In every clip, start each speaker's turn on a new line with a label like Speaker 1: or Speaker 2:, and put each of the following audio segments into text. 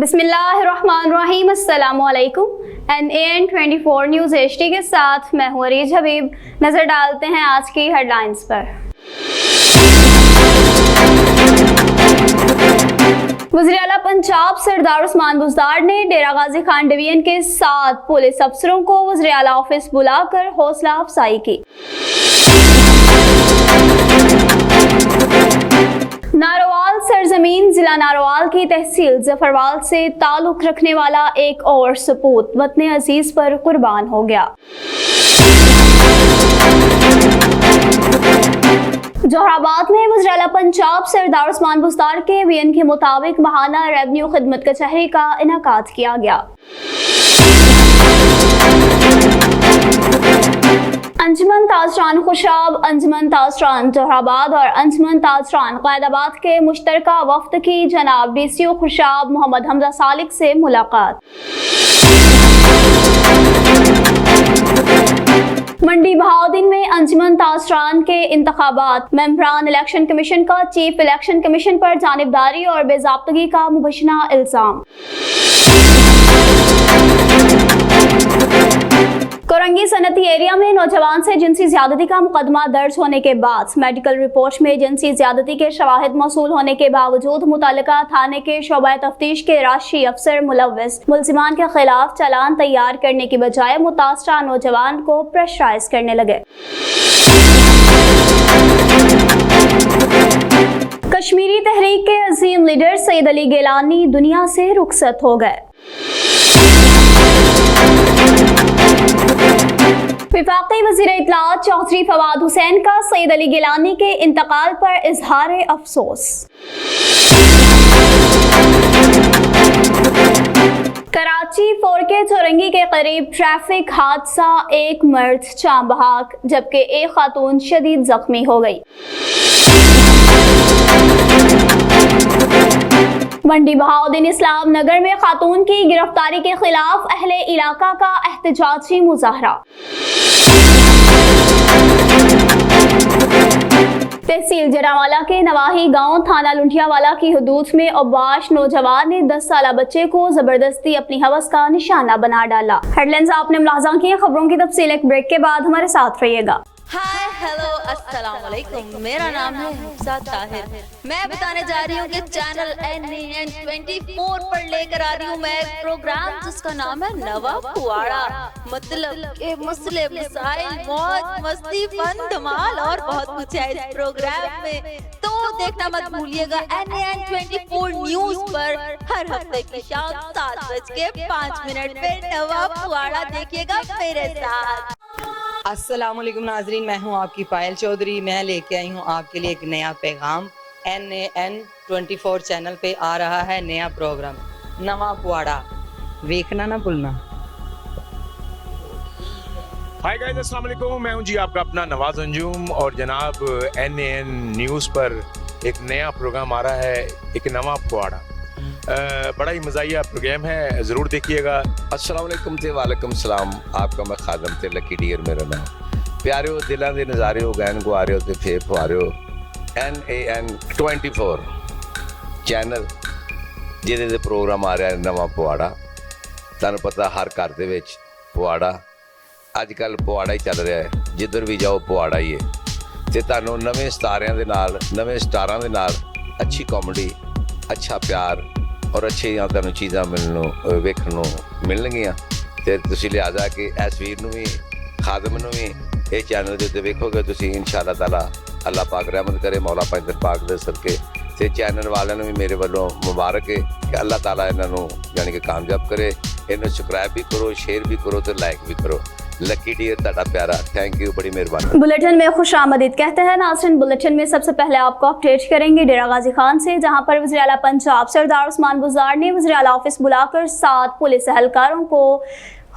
Speaker 1: बिस्मिल्लाहिर्रहमानिर्रहीम, अस्सलामुअलैकुम। NAN 24 news HD के साथ मैं हूँ अरीज हबीब। नजर डालते हैं आज की हेडलाइंस पर। वज़ीर आला पंजाब सरदार उस्मान बुज़दार ने डेरा गाजी खान डिवीजन के 7 पुलिस अफसरों को वज़ीर आला ऑफिस बुलाकर हौसला अफजाई की। नारोवाल सरजमीन जिला नारोवाल की तहसील जफरवाल से ताल्लुक रखने वाला एक और सपूत वतन अजीज पर कुर्बान हो गया। जोहराबाद में वज़ीर आला पंजाब सरदार उस्मान बुज़दार के बयान के मुताबिक माहाना रेवेन्यू खिदमत कचहरी का इनेकाद किया गया। अंजुमन ताजरान खुशाब, अंजुमन ताजरान जोहराबाद और अंजुमन ताजरान क़ायदाबाद के मुश्तरका वफ्द की जनाब DCO खुशाब मोहम्मद हमजा सालिक से मुलाकात। मंडी बहाउद्दीन में अंजुमन ताजरान के इंतखाबात मेंबरान इलेक्शन कमीशन का चीफ इलेक्शन कमीशन पर जानिबदारी और बेज़ाब्तगी का मुबैना इल्जाम। कोरंगी सनती एरिया में नौजवान से जिनसी ज्यादती का मुकदमा दर्ज होने के बाद मेडिकल रिपोर्ट में जिनसी ज्यादती के शवाहिद मौसूल होने के बावजूद मुतल्लिका थाने के शोबा तफ्तीश के राशि अफसर मुलव्विस मुल्जिमान के खिलाफ चालान तैयार करने की बजाय मुतासरा नौजवान को प्रेशराइज करने लगे। कश्मीरी तहरीक के अजीम लीडर सैयद अली गिलानी दुनिया से रुखसत हो गए। विफाकी वज़ीर इत्तलात चौधरी फवाद हुसैन का सैयद अली गिलानी के इंतकाल पर इजहार अफसोस। कराची 4K चौरंगी के करीब ट्रैफिक हादसा, एक मर्द जान बहक जबकि एक खातून शदीद जख्मी हो गई। मंडी बहाउद्दीन इस्लाम नगर में खातून की गिरफ्तारी के खिलाफ अहले इलाका का एहतजाजी मुजाहरा। तहसील जरावाला के नवाही गांव थाना लुंठियावाला की हदूद में अब्बाश नौजवान ने 10 साला बच्चे को जबरदस्ती अपनी हवस का निशाना बना डाला। हेडलाइंस आपने मुलाहजा की, खबरों की तफसील एक ब्रेक के बाद हमारे साथ रहिएगा।
Speaker 2: हाय हेलो अस्सलाम वालेकुम, मेरा नाम है हिफ्सा ताहिर। मैं बताने जा रही हूँ कि चैनल NAN 24 पर लेकर आ रही हूँ मैं एक प्रोग्राम जिसका नाम है नवा पुआड़ा। मतलब के मसले मसाइल, मौज मस्ती, फन धमाल और बहुत कुछ है इस प्रोग्राम में, तो देखना मत भूलिएगा। NAN 24 न्यूज पर हर हफ्ते की शाम 7:05 पे नवा पुआड़ा देखिएगा मेरे साथ।
Speaker 3: अस्सलामुअलैकुम नाजरीन, मैं हूं आपकी पायल चौधरी। मैं लेके आई हूं आपके लिए एक नया पैगाम। NAN 24 चैनल पे आ रहा है नया प्रोग्राम नवा पुआड़ा, देखना ना भूलना।
Speaker 4: हाय गाइस, अस्सलाम वालेकुम, मैं हूं जी आपका अपना नवाज अंजुम और जनाब NAN न्यूज़ पर एक नया प्रोग्राम आ रहा है, एक नवा पुआड़ा। बड़ा ही मज़ाहिया प्रोग्राम है, ज़रूर देखिएगा।
Speaker 5: अस्सलाम वालेकुम ते वालेकुम सलाम, आपका मैं खादम ते लकी डियर मेरा नाम। प्यारियो दिलों के नज़ारे हो गैन को आ रहे हो तो फेर पा रहे हो। NAN 24 चैनल जिहदे प्रोग्राम आ रहा है नवा पुआड़ा। तुहानूं पता हर घर दे विच पुआड़ा, अजकल पुआड़ा ही चल रहा है, जिधर भी जाओ पुआड़ा ही है। ते तुहानूं नवें सितारिਆਂ ਦੇ ਨਾਲ, नवें स्टारां ਦੇ ਨਾਲ अच्छी कॉमेडी, अच्छा प्यार और अच्छी तुहानूं चीज़ां वेखण नूं मिलणगीਆਂ। ते तुसीं लिहाजा कि इस वीर नूं भी खादम नूं भी ਇਹ चैनल ਦੇ ਉੱਤੇ ਵੇਖੋਗੇ ਤੁਸੀਂ इंशाअल्लाह ताला। अल्लाह पाक रहमत करे, मौला पाक पाक दे सदके। ते चैनल वालिਆਂ ਨੂੰ भी मेरे ਵੱਲੋਂ मुबारक है कि अल्लाह ताला इन्हां नूं यानी कि कामयाब करे। इन्हूं सब्सक्राइब भी करो, शेयर भी करो तो लाइक भी करो। लकी डियर ਤੁਹਾਡਾ प्यारा, थैंक यू, बड़ी मेहरबानी।
Speaker 1: बुलेटिन में खुश आमदीद कहते हैं नाज़रीन। बुलेटिन में सबसे पहले आपको अपडेट करेंगे डेरा गाजी खान से, जहां पर वज़ीर आला पंजाब सरदार उस्मान बुज़दार ने वज़ीर आला ऑफिस बुलाकर 7 पुलिस एहलकारों को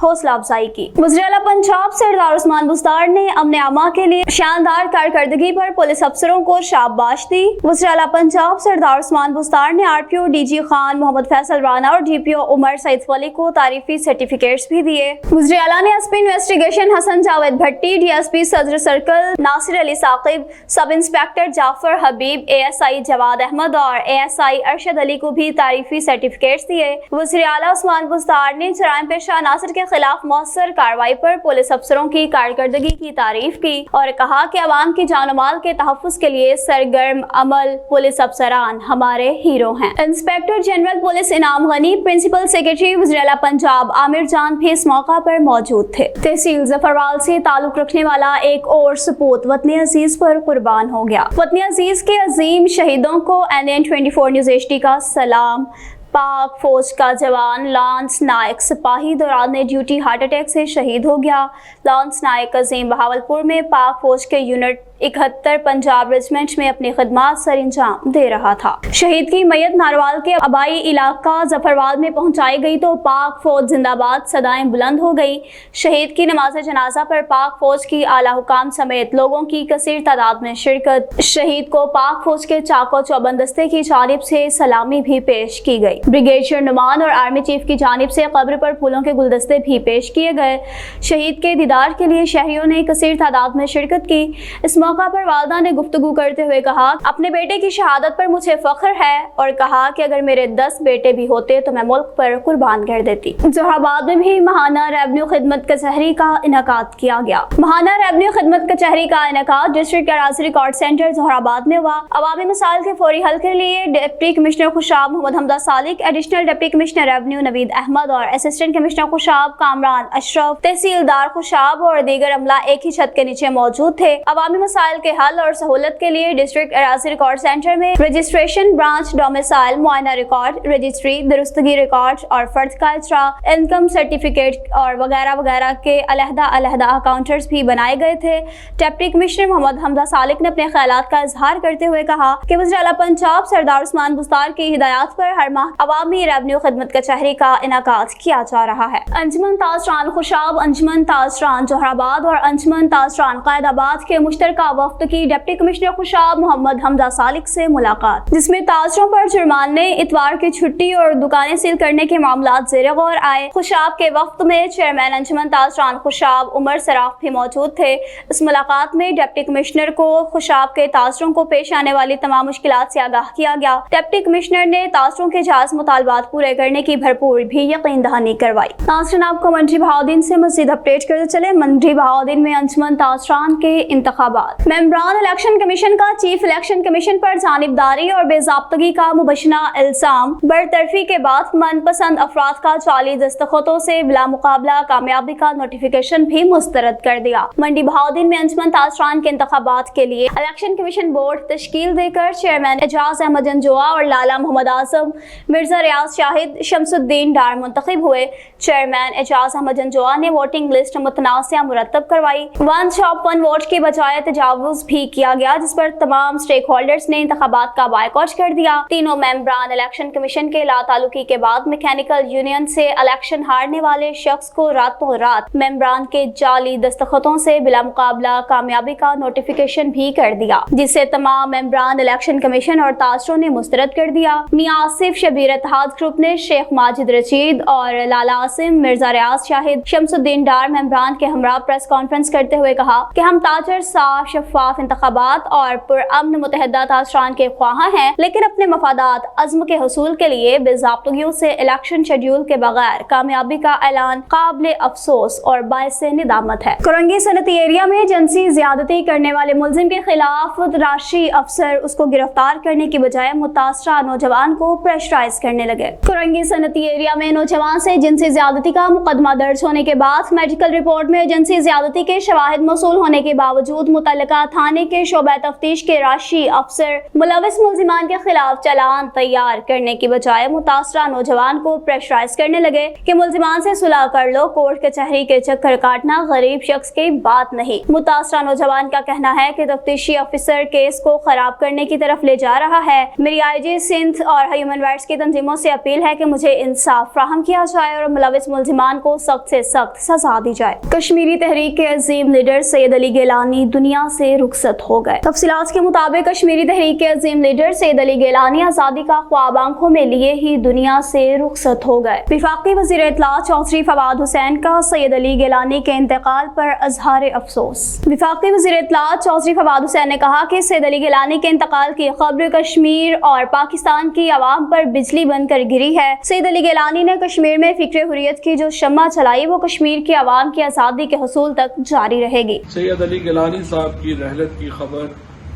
Speaker 1: حوصلہ افزائی کی۔ وزیراعلیٰ پنجاب سردار عثمان بزدار نے امن عامہ کے لیے شاندار کارکردگی پر پولیس افسروں کو شاباش دی۔ وزیراعلیٰ پنجاب سردار عثمان بزدار نے RPO DG خان محمد فیصل رانا اور DPO عمر سعید ولی کو تعریفی سرٹیفکیٹس بھی دیے۔ وزیراعلیٰ نے SP انویسٹیگیشن حسن جاوید بھٹی، DSP صدر سرکل ناصر علی ثاقب، سب انسپیکٹر جعفر حبیب، ASI جواد احمد اور ASI ارشد علی کو بھی تعریفی سرٹیفکیٹس دیے۔ وزیراعلیٰ عثمان بزدار نے جرائم پیشہ عناصر کے خلاف مؤثر کارروائی پر پولیس افسروں کی کارکردگی کی تعریف کی اور کہا کہ عوام کی جان و مال کے تحفظ کے لیے سرگرم عمل پولیس افسران ہمارے ہیرو ہیں۔ انسپیکٹر جنرل پولیس انعام غنی، پرنسپل سیکرٹری وزیراعلیٰ پنجاب عامر جان بھی اس موقع پر موجود تھے۔ تحصیل ظفروال سے تعلق رکھنے والا ایک اور سپوت وطن عزیز پر قربان ہو گیا۔ وطن عزیز کے عظیم شہیدوں کو NN 24 نیوز HD کا سلام۔ پاک فوج کا جوان لانس نائک سپاہی دوران ڈیوٹی ہارٹ اٹیک سے شہید ہو گیا۔ لانس نائک عظیم بہاولپور میں پاک فوج کے یونٹ 71 پنجاب ریجمنٹ میں اپنی خدمات سر انجام دے رہا تھا۔ شہید کی میت ناروال کے آبائی علاقہ ظفروال میں پہنچائی گئی تو پاک فوج زندہ باد صدائیں بلند ہو گئی۔ شہید کی نماز جنازہ پر پاک فوج کی اعلیٰ حکام سمیت لوگوں کی کثیر تعداد میں شرکت۔ شہید کو پاک فوج کے چاکو چوبند دستے کی جانب سے سلامی بھی پیش کی گئی۔ بریگیڈیئر نعمان اور آرمی چیف کی جانب سے قبر پر پھولوں کے گلدستے بھی پیش کیے گئے۔ شہید کے دیدار کے لیے شہریوں نے کثیر تعداد میں شرکت کی۔ اس موقع پر والدہ نے گفتگو کرتے ہوئے کہا، اپنے بیٹے کی شہادت پر مجھے فخر ہے اور کہا کہ اگر میرے 10 بیٹے بھی ہوتے تو میں ملک پر قربان کر دیتی۔ زہرا آباد میں بھی ماہانہ ریونیو خدمت کچہری کا انعقاد کیا گیا۔ ماہانہ ریونیو خدمت کچہری کا انعقاد ڈسٹرکٹ اراضی ریکارڈ سینٹر زہرا آباد میں ہوا۔ عوامی مسائل کے فوری حل کے لیے ڈپٹی کمشنر خوشاب محمد حمدہ سالک، ایڈیشنل ڈپٹی کمشنر ریونیو نوید احمد اور اسسٹنٹ کمشنر خوشاب کامران اشرف، تحصیلدار خوشاب اور دیگر عملہ ایک ہی چھت کے نیچے موجود تھے۔ عوامی مسائل کے حل اور سہولت کے لیے ڈسٹرکٹ اراضی ریکارڈ سینٹر میں رجسٹریشن، برانچ ڈومیسائل، معائنہ ریکارڈ، رجسٹری، درستگی ریکارڈ اور فرد کا اجرا، انکم سرٹیفکیٹ اور وغیرہ وغیرہ کے علیحدہ کاؤنٹرز بھی بنائے گئے تھے۔ ڈپٹی کمشنر محمد حمدہ سالک نے اپنے خیالات کا اظہار کرتے ہوئے کہا کہ وزیراعلیٰ پنجاب سردار عثمان بزدار کی ہدایات پر ہر ماہ عوامی ریونیو خدمت کچہری کا انعقاد کیا جا رہا ہے۔ انجمن تاجران خوشاب، انجمن تاجران زہرا آباد اور انجمن تاجران قائد آباد کے مشترکہ وفد کی ڈپٹی کمشنر خوشاب محمد حمدہ سالک سے ملاقات، جس میں تاجروں پر جرمانے، اتوار کی چھٹی اور دکانیں سیل کرنے کے معاملات زیر غور آئے۔ خوشاب کے وفد میں چیئرمین انجمن تاجران خوشاب عمر سراف بھی موجود تھے۔ اس ملاقات میں ڈپٹی کمشنر کو خوشاب کے تاجروں کو پیش آنے والی تمام مشکلات سے آگاہ کیا گیا۔ ڈپٹی کمشنر نے تاجروں کے جائز مطالبات پورے کرنے کی بھرپور بھی یقین دہانی کروائی۔ ناظرین، آپ کو منڈی بہاؤدین سے مزید اپڈیٹ کرتے چلے۔ منڈی بہاؤدین میں انجمن تاجران کے انتخابات، ممبران الیکشن کمیشن کا چیف الیکشن کمیشن پر جانبداری اور بے ضابطگی کا مبینہ الزام، برطرفی کے بعد من پسند افراد کا جعلی دستخطوں سے بلا مقابلہ کامیابی کا نوٹیفیکیشن بھی مسترد کر دیا۔ منڈی بہاؤدین میں انجمن تاجران کے انتخابات کے لیے الیکشن کمیشن بورڈ تشکیل دے کر چیئرمین اعجاز احمد جنجوعہ اور لالا محمد اعظم، مرزا ریاض شاہد، شمس الدین ڈار منتخب ہوئے۔ چیئرمین اعجاز احمد جنجوعہ نے ووٹنگ لسٹ متنازعہ مرتب کروائی۔ ون شاپ ون ووٹ کے بجائے تجاوز بھی کیا گیا، جس پر تمام سٹیک ہولڈرز نے انتخابات کا بائیکاٹ کر دیا۔ تینوں ممبران الیکشن کمیشن کے لا تعلقی کے بعد میکینیکل یونین سے الیکشن ہارنے والے شخص کو راتوں رات ممبران کے جعلی دستخطوں سے بلا مقابلہ کامیابی کا نوٹیفیکیشن بھی کر دیا، جسے تمام ممبران الیکشن کمیشن اور تاجروں نے مسترد کر دیا۔ میاں آصف شبیر اتحاد گروپ نے شیخ ماجد رشید اور لالا عاصم، مرزا ریاض شاہد، شمس الدین ڈار ممبران کے ہمراہ پریس کانفرنس کرتے ہوئے کہا کہ ہم تاجر صاف شفاف انتخابات اور پرامن متحدہ تاجران کے خواہاں ہیں، لیکن اپنے مفادات عزم کے حصول کے لیے بے ضابطگیوں سے الیکشن شیڈول کے بغیر کامیابی کا اعلان قابل افسوس اور باعث ندامت ہے۔ کرنگی صنعتی ایریا میں جنسی زیادتی کرنے والے ملزم کے خلاف راشی افسر اس کو گرفتار کرنے کی بجائے متاثرہ نوجوان کو پریشرائز کرنے لگے۔ کرنگی صنعتی ایریا میں نوجوان سے جنسی زیادتی کا مقدمہ درج ہونے کے بعد میڈیکل رپورٹ میں جنسی زیادتی کے شواہد موصول ہونے کے باوجود متعلقہ मुतल्लिका थाने के शोबा तफ्तीश के राशि अफसर मुलविस मुलजिमान के खिलाफ चालान तैयार करने की बजाय मुतासरा नौजवान को प्रेशराइज करने लगे कि मुलजिमान से सुलह कर लो, कोर्ट कचहरी के चक्कर काटना गरीब शख्स की बात नहीं। मुतासरा नौजवान का कहना है कि तफ्तीशी अफसर केस को खराब करने की तरफ ले जा रहा है। मेरी IG सिंध और ह्यूमन राइट्स की तंजीमों से अपील है कि मुझे इंसाफ फ्राहम किया जाए और मुलविस मुलजिमान को सख्त से सख्त सजा दी जाए। कश्मीरी तहरीक के अजीम लीडर सैयद अली गिलानी दुनिया से रुखसत हो गए। तफसीलात के मुताबिक कश्मीरी तहरीक के अजीम लीडर सैयद अली गिलानी आजादी का ख्वाब आंखों में लिए ही दुनिया से रुखसत हो गए। वफाकी वज़ीर इत्तला चौधरी फवाद हुसैन का सैयद अली गिलानी के इंतकाल पर अजहार अफसोस। वफाकी वज़ीर इत्तला चौधरी फवाद हुसैन ने कहा कि सैयद अली गिलानी के इंतकाल की खबर कश्मीर और पाकिस्तान की आवाम पर बिजली बनकर गिरी है। सैयद अली गिलानी ने कश्मीर में फिक्र हुर्रियत की जो शम्मा चलाई वो कश्मीर की आवाम की आज़ादी के हुसूल तक जारी रहेगी।
Speaker 6: सैयद अली गिलानी साहब की रहलत की खबर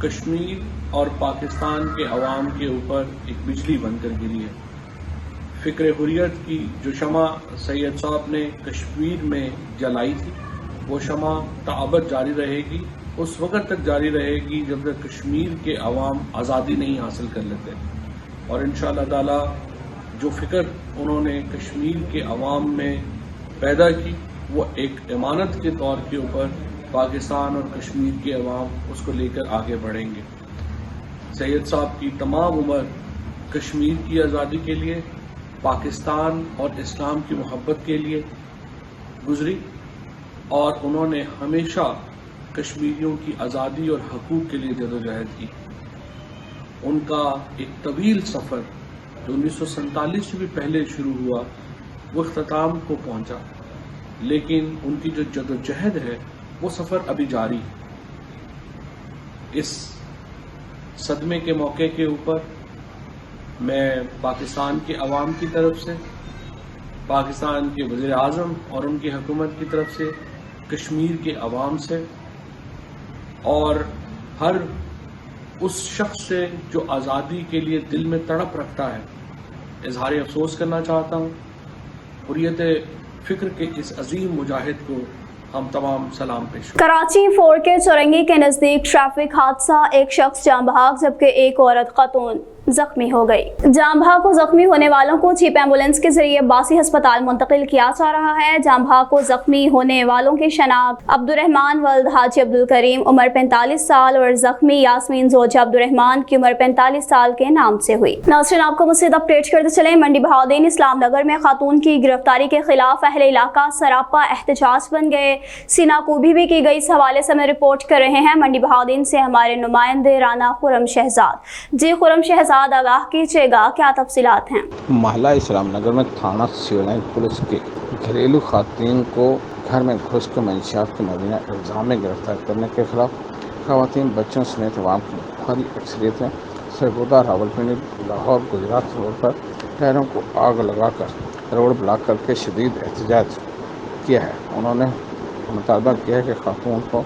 Speaker 6: कश्मीर और पाकिस्तान के अवाम के ऊपर एक बिजली बनकर गिरी है। फिक्र हुर्रियत की जो शमा सैयद साहब ने कश्मीर में जलाई थी वो शमा ताबत जारी रहेगी, उस वक्त तक जारी रहेगी जब तक कश्मीर के अवाम आज़ादी नहीं हासिल कर लेते। और इंशाअल्लाह ताला जो फिक्र उन्होंने कश्मीर के अवाम में पैदा की वो एक इमानत के तौर के ऊपर पाकिस्तान और कश्मीर के अवाम उसको लेकर आगे बढ़ेंगे। सैयद साहब की तमाम उम्र कश्मीर की आज़ादी के लिए, पाकिस्तान और इस्लाम की मोहब्बत के लिए गुजरी और उन्होंने हमेशा कश्मीरियों की आज़ादी और हकूक़ के लिए जदोजहद की। उनका एक तवील सफ़र जो 1947 से भी पहले शुरू हुआ वो इख्तिताम को पहुंचा, लेकिन उनकी जो जदोजहद है वो सफ़र अभी जारी है। इस सदमे के मौके के ऊपर मैं पाकिस्तान के अवाम की तरफ से, पाकिस्तान के वज़ीर आज़म और उनकी हुकूमत की तरफ से, कश्मीर के अवाम से और हर उस शख्स से जो आज़ादी के लिए दिल में तड़प रखता है इजहार अफसोस करना चाहता हूँ। हुर्रियत फ़िक्र के इस अजीम मुजाहिद को हम तमाम सलाम पेश।
Speaker 1: कराची 4 के चौरंगी के नजदीक ट्रैफिक हादसा, एक शख्स जान बहक जबकि एक औरत खातून जख्मी हो गई। जान बहक को जख्मी होने वालों को चीप एम्बुलेंस के जरिए बासी अस्पताल मुंतकिल किया जा रहा है। जान बहक को जख्मी होने वालों की शनाख्त अब्दुर्रहमान वल्द हाजी अब्दुल करीम उम्र 45 साल और जख्मी यास्मीन जोजा अब्दुर्रहमान की उम्र 45 साल के नाम से हुई। नाज़रीन, आपको मज़ीद अपडेट करते चले। मंडी बहाउद्दीन इस्लाम नगर में खातून की गिरफ्तारी के खिलाफ अहले इलाका सरापा एहतजाज बन गए। सीनाकूबी भी की गई। इस हवाले से हमें रिपोर्ट कर रहे हैं मंडी बहाउद्दीन से हमारे नुमाइंदे राना खुरम शहजाद। जी खुरम शहजाद, आगाह कीजिएगा, क्या तफसीलात हैं?
Speaker 7: महला इस्लाम नगर में थाना सिविल लाइन पुलिस के घरेलू खातून को घर में घुस कर मंशियात के मुबीना इल्ज़ाम में गिरफ्तार करने के खिलाफ खवातीन, बच्चों समेत अवाम की भारी अक्सरियत ने सरगोदा, रावलपिंडी, लाहौर, गुजरात रोड पर टायरों को आग लगाकर रोड ब्लॉक करके शदीद एहतजाज किया है। उन्होंने मुतालबा किया है कि खातून को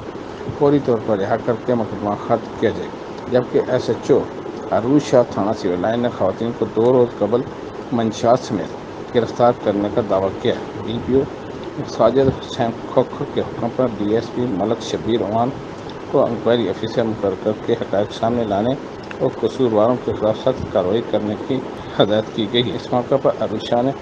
Speaker 7: फौरी तौर पर रिहा करके मुकदमा खत्म किया जाए, जबकि SHO अरूज शाह थाना सिविल लाइन ने खवातीन को 2 रोज़ कबल मंशियात समेत गिरफ्तार करने का दावा किया है। DPO साजिद हुसैन खोखर के हुक्म पर DSP मलक शबीर अवान को इंक्वायरी ऑफिसर मुकर्रर करके हक़ाइक़ सामने लाने और कसूरवारों के खिलाफ सख्त कार्रवाई करने की हदायत की गई। इस मौके पर अरूज शाह ने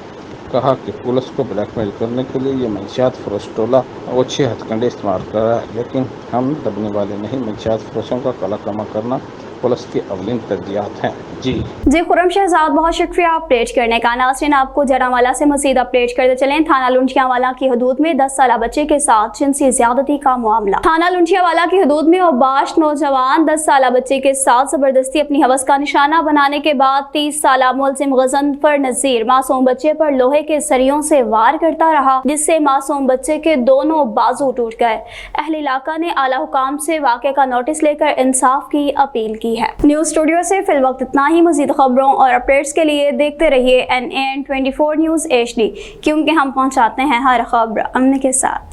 Speaker 7: कहा कि पुलिस को ब्लैकमेल करने के लिए ये मंशियात फरोश टोला अच्छे हथकंडे इस्तेमाल कर रहा है, लेकिन हम दबने वाले नहीं। मंशियात फरोशों का काला कमा करना पुलिस की अवलिन तरजीहात हैं। जी
Speaker 1: खुरम शहजाद, बहुत शुक्रिया अपडेट करने का। नाज़रीन, आपको जरावाला से मज़ीद अपडेट करते चलें। थाना लुंठियावाला की हदूद में 10 साल बच्चे के साथ जिनसी ज्यादती का मामला। थाना लुंठियावाला की हदूद में औबाश नौजवान 10 साल बच्चे के साथ जबरदस्ती अपनी हवस का निशाना बनाने के बाद 30 साल मुलजिम गजनफर नज़ीर मासूम बच्चे पर लोहे के सरियों से वार करता रहा, जिससे मासूम बच्चे के दोनों बाजू टूट गए। अहले इलाका ने आला हुकाम से वाक़े का नोटिस लेकर इंसाफ की अपील की है। न्यूज़ स्टूडियो से फिल वक्त इतना ही। मज़ीद खबरों और अपडेट्स के लिए देखते रहिए NAN 24 न्यूज़ HD, क्योंकि हम पहुंचाते हैं हर खबर अमन के साथ।